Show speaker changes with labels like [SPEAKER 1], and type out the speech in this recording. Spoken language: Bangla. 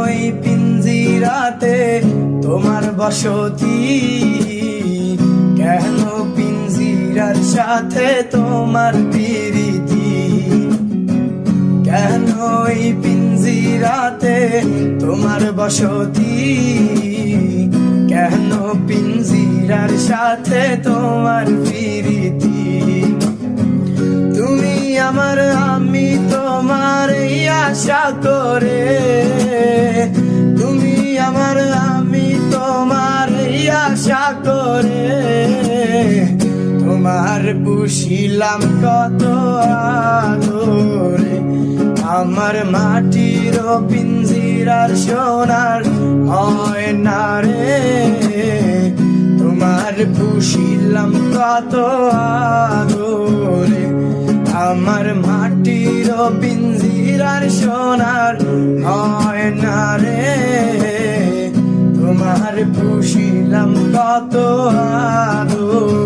[SPEAKER 1] এই পিঞ্জিরাতে তোমার বসতি, কেন পিঞ্জিরার সাথে তোমার প্রীতি, কেন এই পিঞ্জিরাতে তোমার বসতি, কেন পিঞ্জিরার সাথে তোমার প্রীতি। তুমি আমার আমি তোমার এই আশা করে, তুমি আমার আমি তোমার এই আশা করে, তোমার পুষিলাম কত আদরে। আমার মাটির পিঞ্জিরার সোনার হয় না রে, তোমার পুষিলাম কত আদরে। আমার মাটির পিঞ্জিরার সোনার হয় না রে, তোমার পুষিলাম কত আদরে।